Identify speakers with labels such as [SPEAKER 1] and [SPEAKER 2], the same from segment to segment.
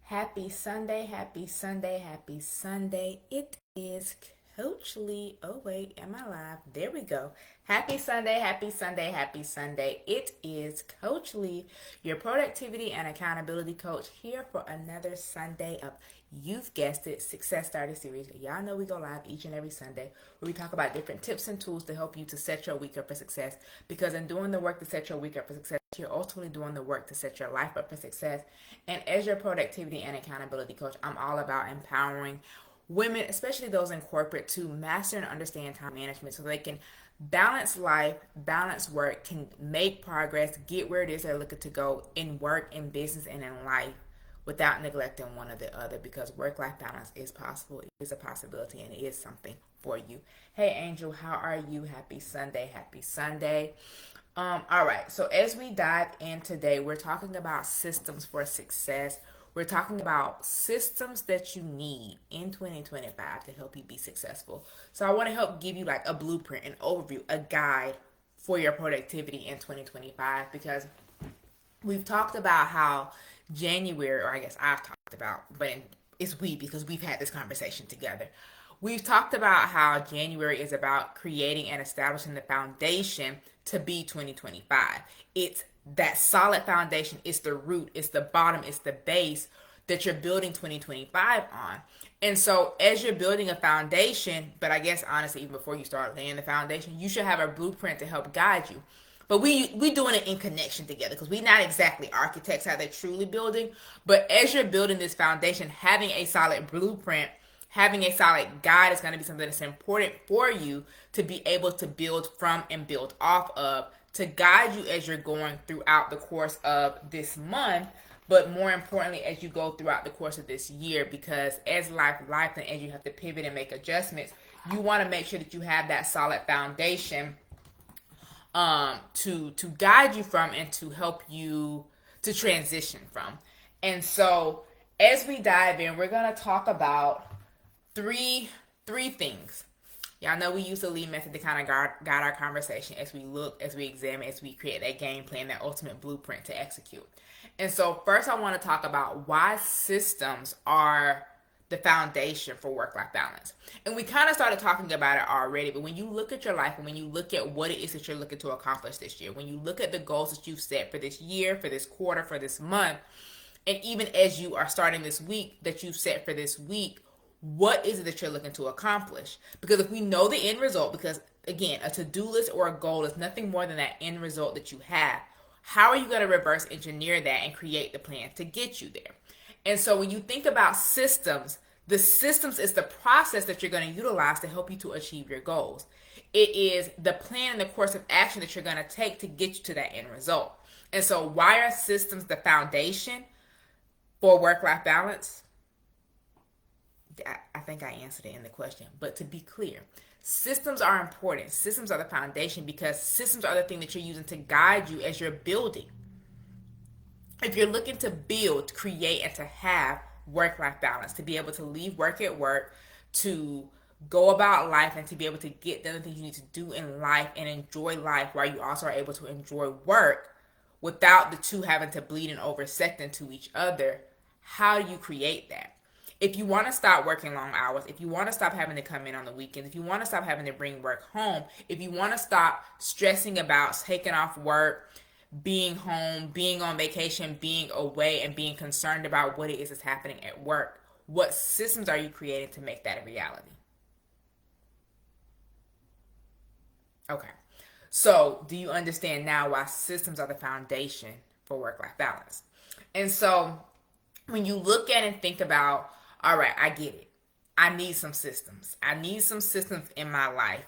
[SPEAKER 1] Happy Sunday, happy Sunday, happy Sunday. It is Coach Lee. Oh, wait, am I live? There we go. Happy Sunday, happy Sunday, happy Sunday. It is Coach Lee, your productivity and accountability coach, here for another Sunday of, you've guessed it, Success Starter Series. Y'all know we go live each and every Sunday where we talk about different tips and tools to help you to set your week up for success. Because in doing the work to set your week up for success, you're ultimately doing the work to set your life up for success. And as your productivity and accountability coach, I'm all about empowering women, especially those in corporate, to master and understand time management so they can balance life, balance work, can make progress, get where it is they're looking to go in work, in business, and in life without neglecting one or the other, because work-life balance is possible. It is a possibility, and it is something for you. Hey, Angel, how are you? Happy Sunday. Happy Sunday. All right, so as we dive in today, we're talking about systems for success. We're talking about systems that you need in 2025 to help you be successful. So I want to help give you like a blueprint, an overview, a guide for your productivity in 2025, because we've talked about how January, or I guess I've talked about, but it's we because we've had this conversation together. We've talked about how January is about creating and establishing the foundation to be 2025. It's that solid foundation, it's the root, it's the bottom, it's the base that you're building 2025 on. And so as you're building a foundation, but I guess honestly, even before you start laying the foundation, you should have a blueprint to help guide you. But we doing it in connection together, because we're not exactly architects how they're truly building. But as you're building this foundation, having a solid blueprint, having a solid guide is going to be something that's important for you to be able to build from and build off of, to guide you as you're going throughout the course of this month, but more importantly, as you go throughout the course of this year. Because as life, and as you have to pivot and make adjustments, you want to make sure that you have that solid foundation to guide you from and to help you to transition from. And so as we dive in, we're going to talk about three things. Y'all know we use the lead method to kind of guide our conversation as we look, as we examine, as we create that game plan, that ultimate blueprint to execute. And so first I want to talk about why systems are the foundation for work-life balance. And we kind of started talking about it already, but when you look at your life and when you look at what it is that you're looking to accomplish this year, when you look at the goals that you've set for this year, for this quarter, for this month, and even as you are starting this week that you've set for this week, what is it that you're looking to accomplish? Because if we know the end result, because again, a to-do list or a goal is nothing more than that end result that you have, how are you going to reverse engineer that and create the plan to get you there? And so when you think about systems, the systems is the process that you're going to utilize to help you to achieve your goals. It is the plan and the course of action that you're going to take to get you to that end result. And so why are systems the foundation for work-life balance? I think I answered it in the question. But to be clear, systems are important. Systems are the foundation because systems are the thing that you're using to guide you as you're building. If you're looking to build, create, and to have work-life balance, to be able to leave work at work, to go about life, and to be able to get the other things you need to do in life and enjoy life while you also are able to enjoy work without the two having to bleed and intersect into each other, how do you create that? If you want to stop working long hours, if you want to stop having to come in on the weekends, if you want to stop having to bring work home, if you want to stop stressing about taking off work, being home, being on vacation, being away, and being concerned about what it is that's happening at work, what systems are you creating to make that a reality? Okay. So do you understand now why systems are the foundation for work-life balance? And so when you look at and think about, all right, I get it. I need some systems. I need some systems in my life.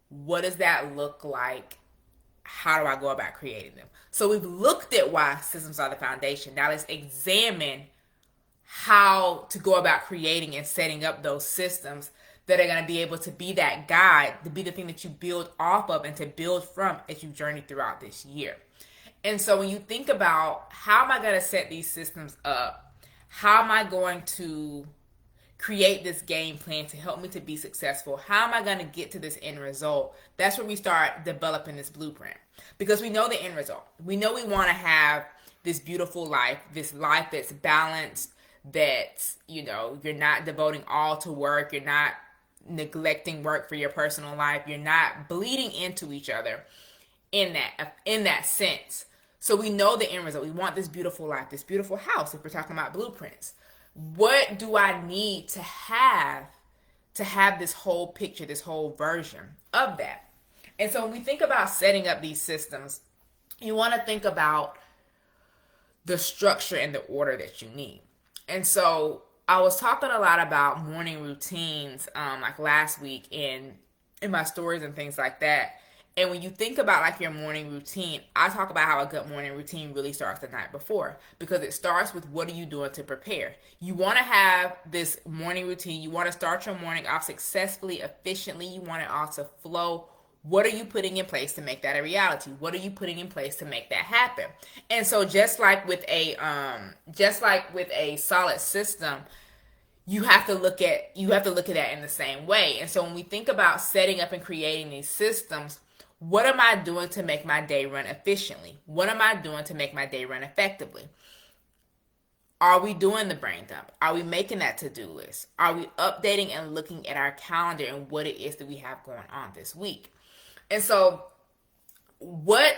[SPEAKER 1] What does that look like? How do I go about creating them? So we've looked at why systems are the foundation. Now let's examine how to go about creating and setting up those systems that are going to be able to be that guide, to be the thing that you build off of and to build from as you journey throughout this year. And so when you think about how am I going to set these systems up? How am I going to create this game plan to help me to be successful? How am I going to get to this end result? That's where we start developing this blueprint, because we know the end result. We know we want to have this beautiful life, this life that's balanced, that, you're not devoting all to work. You're not neglecting work for your personal life. You're not bleeding into each other in that sense. So we know the end result. We want this beautiful life, this beautiful house, if we're talking about blueprints. What do I need to have this whole picture, this whole version of that? And so when we think about setting up these systems, you want to think about the structure and the order that you need. And so I was talking a lot about morning routines, like last week in my stories and things like that. And when you think about like your morning routine, I talk about how a good morning routine really starts the night before, because it starts with what are you doing to prepare. You want to have this morning routine. You want to start your morning off successfully, efficiently. You want it all to flow. What are you putting in place to make that a reality? What are you putting in place to make that happen? And so just like with a solid system, you have to look at that in the same way. And so when we think about setting up and creating these systems, what am I doing to make my day run efficiently? What am I doing to make my day run effectively? Are we doing the brain dump? Are we making that to-do list? Are we updating and looking at our calendar and what it is that we have going on this week? And so what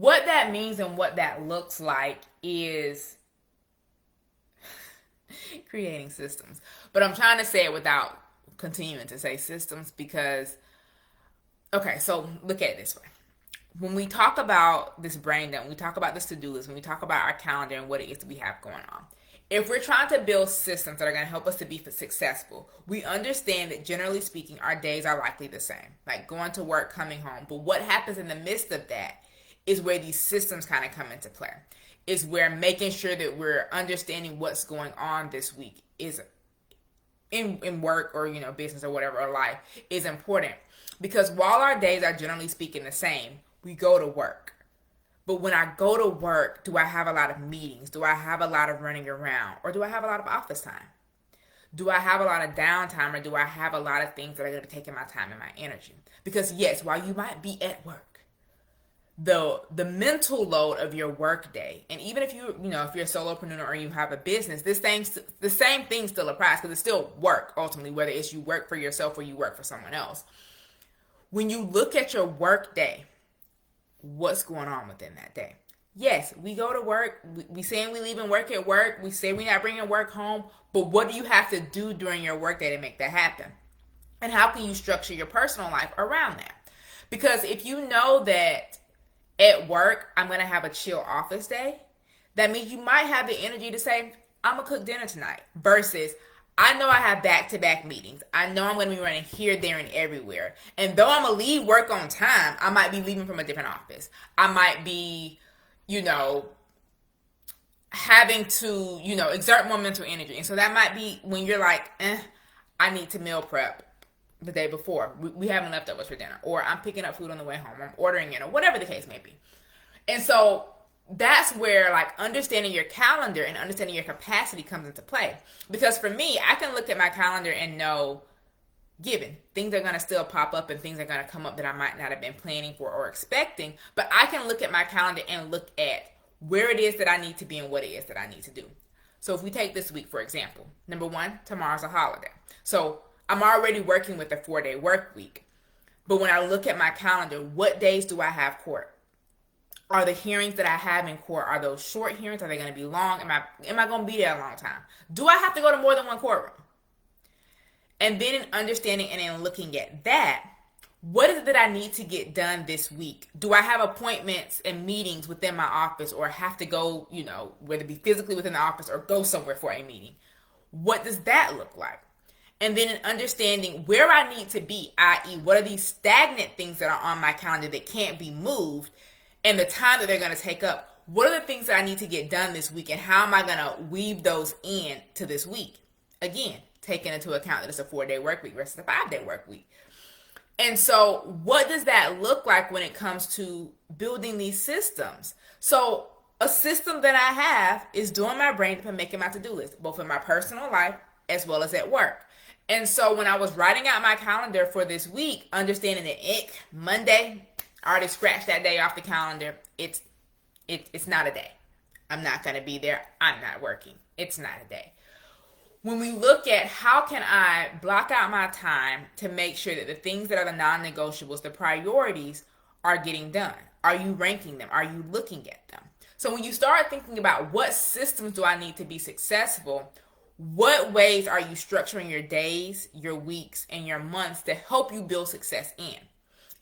[SPEAKER 1] that means and what that looks like is creating systems. But I'm trying to say it without continuing to say systems because, okay, so look at it this way. When we talk about this brain dump, when we talk about this to-do list, when we talk about our calendar and what it is that we have going on, if we're trying to build systems that are going to help us to be successful, we understand that generally speaking, our days are likely the same, like going to work, coming home. But what happens in the midst of that is where these systems kind of come into play, is where making sure that we're understanding what's going on this week is in work or, business or whatever, or life is important. Because while our days are generally speaking the same, we go to work. But when I go to work, do I have a lot of meetings? Do I have a lot of running around? Or do I have a lot of office time? Do I have a lot of downtime, or do I have a lot of things that are going to be taking my time and my energy? Because yes, while you might be at work, the mental load of your work day, and even if you're a solopreneur or you have a business, the same thing still applies, because it's still work ultimately, whether it's you work for yourself or you work for someone else. When you look at your work day, what's going on within that day? Yes, we go to work. We saying we leaving work at work. We say we're not bringing work home. But what do you have to do during your work day to make that happen? And how can you structure your personal life around that? Because if you know that at work, I'm going to have a chill office day, that means you might have the energy to say, I'm going to cook dinner tonight, versus I know I have back-to-back meetings. I know I'm going to be running here, there, and everywhere. And though I'm going to leave work on time, I might be leaving from a different office. I might be, having to, exert more mental energy. And so that might be when you're like, I need to meal prep the day before. We having leftovers for dinner. Or I'm picking up food on the way home. I'm ordering it, or whatever the case may be. And so that's where understanding your calendar and understanding your capacity comes into play. Because for me, I can look at my calendar and know, given things are going to still pop up and things are going to come up that I might not have been planning for or expecting, but I can look at my calendar and look at where it is that I need to be and what it is that I need to do. So if we take this week, for example, number one, tomorrow's a holiday. So I'm already working with a 4-day work week. But when I look at my calendar, what days do I have court? Are the hearings that I have in court, are those short hearings? Are they going to be long? Am I going to be there a long time? Do I have to go to more than one courtroom? And then in understanding and in looking at that, what is it that I need to get done this week? Do I have appointments and meetings within my office, or have to go, whether it be physically within the office or go somewhere for a meeting? What does that look like? And then in understanding where I need to be, i.e., what are these stagnant things that are on my calendar that can't be moved, and the time that they're going to take up, what are the things that I need to get done this week, and how am I going to weave those in to this week? Again, taking into account that it's a 4-day work week versus a 5-day work week. And so what does that look like when it comes to building these systems? So a system that I have is doing my brain and making my to-do list, both in my personal life as well as at work. And so when I was writing out my calendar for this week, understanding that Monday, I already scratched that day off the calendar. It's not a day. I'm not going to be there. I'm not working. It's not a day. When we look at how can I block out my time to make sure that the things that are the non-negotiables, the priorities, are getting done? Are you ranking them? Are you looking at them? So when you start thinking about what systems do I need to be successful, what ways are you structuring your days, your weeks, and your months to help you build success in?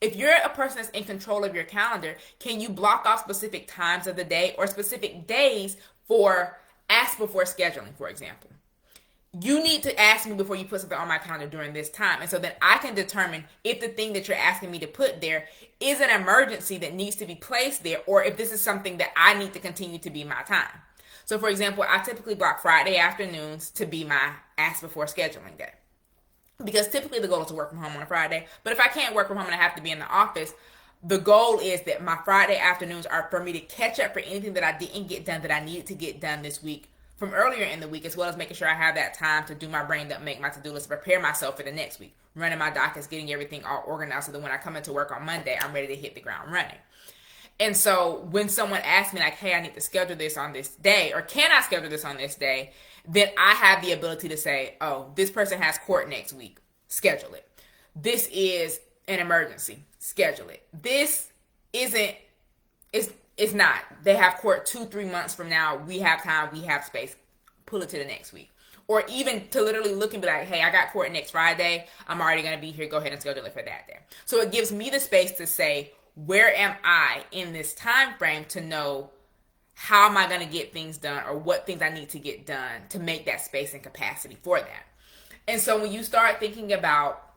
[SPEAKER 1] If you're a person that's in control of your calendar, can you block off specific times of the day or specific days for ask before scheduling, for example? You need to ask me before you put something on my calendar during this time. And so then I can determine if the thing that you're asking me to put there is an emergency that needs to be placed there, or if this is something that I need to continue to be my time. So for example, I typically block Friday afternoons to be my ask before scheduling day. Because typically the goal is to work from home on a Friday. But if I can't work from home and I have to be in the office, the goal is that my Friday afternoons are for me to catch up for anything that I didn't get done that I needed to get done this week from earlier in the week, as well as making sure I have that time to do my brain dump, make my to-do list, prepare myself for the next week, running my dockets, getting everything all organized so that when I come into work on Monday, I'm ready to hit the ground running. And so when someone asks me like, hey, I need to schedule this on this day, or can I schedule this on this day, then I have the ability to say, oh, this person has court next week, schedule it. This is an emergency, schedule it. This isn't, it's not. They have court 2-3 months from now. We have time, we have space. Pull it to the next week. Or even to literally look and be like, hey, I got court next Friday. I'm already going to be here. Go ahead and schedule it for that day. So it gives me the space to say, where am I in this time frame to know how am I going to get things done or what things I need to get done to make that space and capacity for that. And so when you start thinking about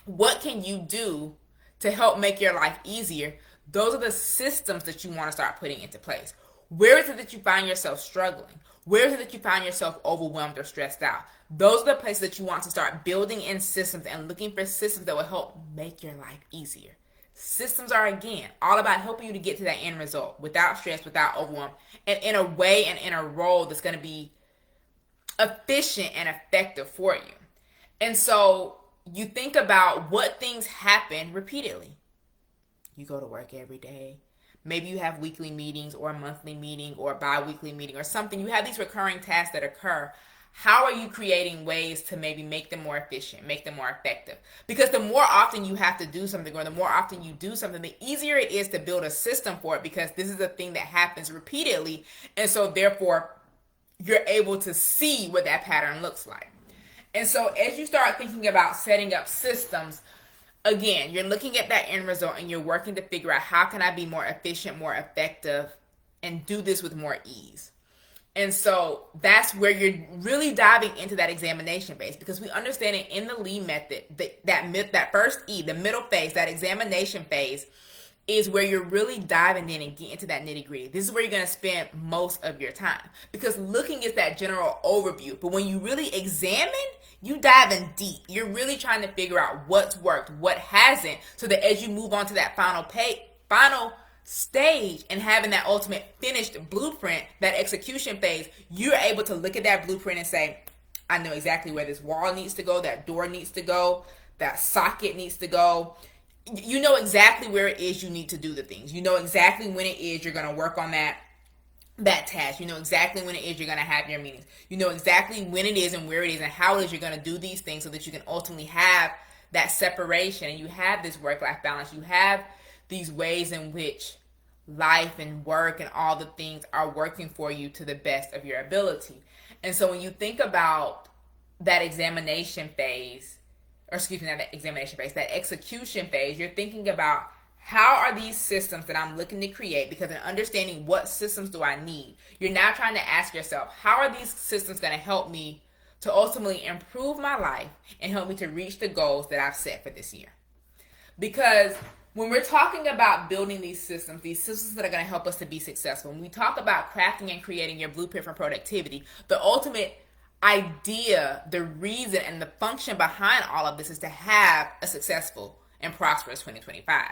[SPEAKER 1] what can you do to help make your life easier, those are the systems that you want to start putting into place. Where is it that you find yourself struggling? Where is it that you find yourself overwhelmed or stressed out? Those are the places that you want to start building in systems and looking for systems that will help make your life easier. Systems are, again, all about helping you to get to that end result without stress, without overwhelm, and in a way and in a role that's going to be efficient and effective for you. And so you think about what things happen repeatedly. You go to work every day. Maybe you have weekly meetings or a monthly meeting or a bi-weekly meeting or something. You have these recurring tasks that occur. How are you creating ways to maybe make them more efficient, make them more effective? Because the more often you have to do something or the more often you do something, the easier it is to build a system for it, because this is a thing that happens repeatedly. And so therefore, you're able to see what that pattern looks like. And so as you start thinking about setting up systems, again, you're looking at that end result and you're working to figure out how can I be more efficient, more effective, and do this with more ease. And so that's where you're really diving into that examination phase, because we understand it in the Lee method, that first E, the middle phase, that examination phase, is where you're really diving in and getting into that nitty gritty. This is where you're going to spend most of your time, because looking is that general overview. But when you really examine, you dive in deep. You're really trying to figure out what's worked, what hasn't, so that as you move on to that final stage and having that ultimate finished blueprint, that execution phase, you're able to look at that blueprint and say, I know exactly where this wall needs to go, that door needs to go, that socket needs to go. You know exactly where it is you need to do the things. You know exactly when it is you're going to work on that task. You know exactly when it is you're going to have your meetings. You know exactly when it is and where it is and how it is you're going to do these things, so that you can ultimately have that separation and you have this work-life balance. You have these ways in which life and work and all the things are working for you to the best of your ability. And so when you think about that examination phase, that execution phase, you're thinking about how are these systems that I'm looking to create, because in understanding what systems do I need, you're now trying to ask yourself, how are these systems going to help me to ultimately improve my life and help me to reach the goals that I've set for this year? Because when we're talking about building these systems that are going to help us to be successful, when we talk about crafting and creating your blueprint for productivity, the ultimate idea, the reason, and the function behind all of this is to have a successful and prosperous 2025.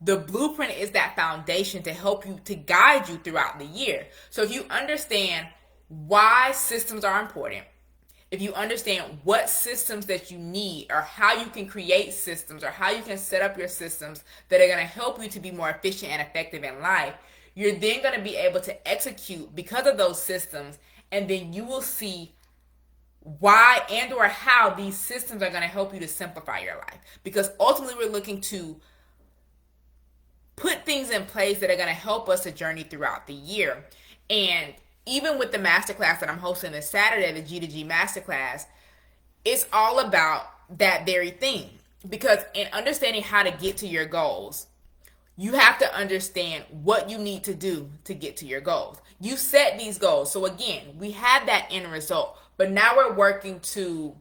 [SPEAKER 1] The blueprint is that foundation to help you, to guide you throughout the year. So if you understand why systems are important, if you understand what systems that you need, or how you can create systems, or how you can set up your systems that are going to help you to be more efficient and effective in life, You're then going to be able to execute because of those systems, and then you will see why and or how these systems are going to help you to simplify your life. Because ultimately we're looking to put things in place that are going to help us to journey throughout the year. And even with the masterclass that I'm hosting this Saturday, the G2G masterclass, it's all about that very thing. Because in understanding how to get to your goals, you have to understand what you need to do to get to your goals. You set these goals. So again, we have that end result, but now we're working to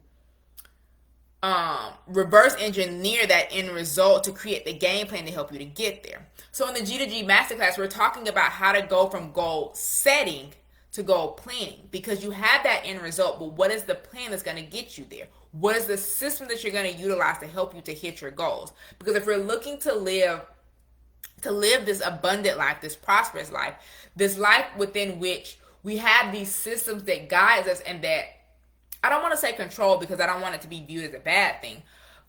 [SPEAKER 1] reverse engineer that end result to create the game plan to help you to get there. So in the G2G masterclass, we're talking about how to go from goal setting to goal planning, because you have that end result, but what is the plan that's going to get you there? What is the system that you're going to utilize to help you to hit your goals? Because if we're looking to live this abundant life, this prosperous life, this life within which we have these systems that guides us, and that, I don't want to say control because I don't want it to be viewed as a bad thing,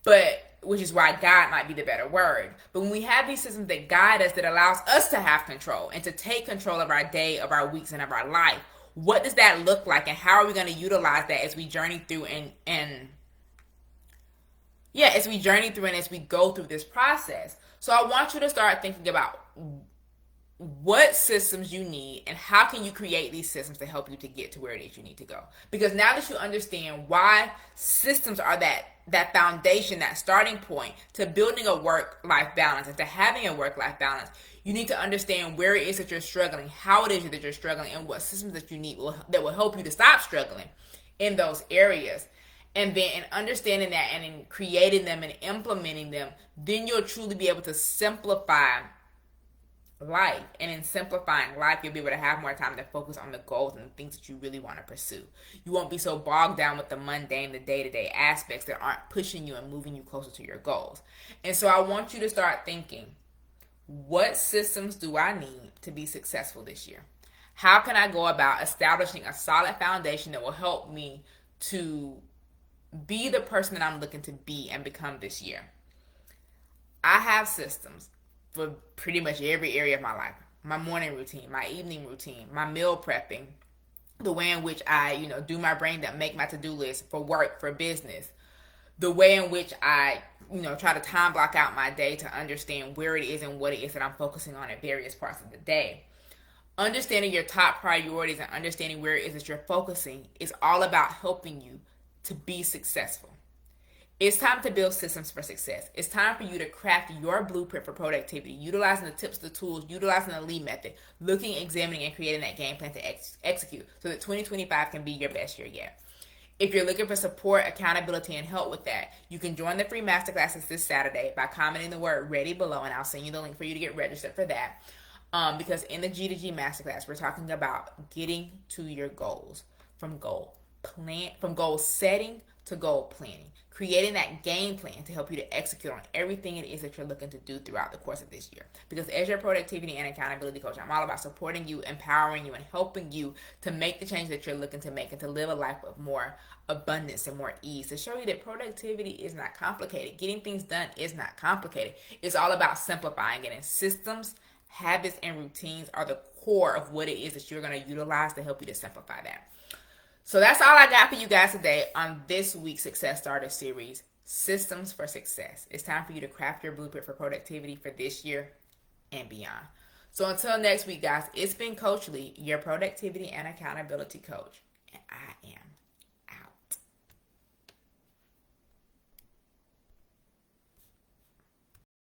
[SPEAKER 1] but which is why God might be the better word. But when we have these systems that guide us, that allows us to have control and to take control of our day, of our weeks, and of our life, what does that look like, and how are we going to utilize that as we journey through and as we go through this process? So I want you to start thinking about what systems you need and how can you create these systems to help you to get to where it is you need to go. Because now that you understand why systems are that foundation, that starting point to building a work-life balance and to having a work-life balance, you need to understand where it is that you're struggling, how it is that you're struggling, and what systems that you need that will help you to stop struggling in those areas. And then in understanding that and in creating them and implementing them, then you'll truly be able to simplify life. And in simplifying life, you'll be able to have more time to focus on the goals and the things that you really want to pursue. You won't be so bogged down with the mundane, the day-to-day aspects that aren't pushing you and moving you closer to your goals. And so I want you to start thinking, what systems do I need to be successful this year? How can I go about establishing a solid foundation that will help me to be the person that I'm looking to be and become this year? I have systems for pretty much every area of my life. My morning routine, my evening routine, my meal prepping, the way in which I, do my brain dump, make my to-do list for work, for business, the way in which I, try to time block out my day to understand where it is and what it is that I'm focusing on at various parts of the day. Understanding your top priorities and understanding where it is that you're focusing is all about helping you to be successful. It's time to build systems for success. It's time for you to craft your blueprint for productivity, utilizing the tips, the tools, utilizing the lead method, looking, examining, and creating that game plan to execute so that 2025 can be your best year yet. If you're looking for support, accountability, and help with that, you can join the free masterclasses this Saturday by commenting the word ready below, and I'll send you the link for you to get registered for that. Because in the G2G masterclass, we're talking about getting to your goals from goal setting to goal planning, creating that game plan to help you to execute on everything it is that you're looking to do throughout the course of this year. Because as your productivity and accountability coach, I'm all about supporting you, empowering you, and helping you to make the change that you're looking to make and to live a life of more abundance and more ease, to show you that productivity is not complicated. Getting things done is not complicated. It's all about simplifying it, and systems, habits, and routines are the core of what it is that you're going to utilize to help you to simplify that. So that's all I got for you guys today on this week's Success Starter series, Systems for Success. It's time for you to craft your blueprint for productivity for this year and beyond. So until next week, guys, it's been Coach Lee, your productivity and accountability coach, and I am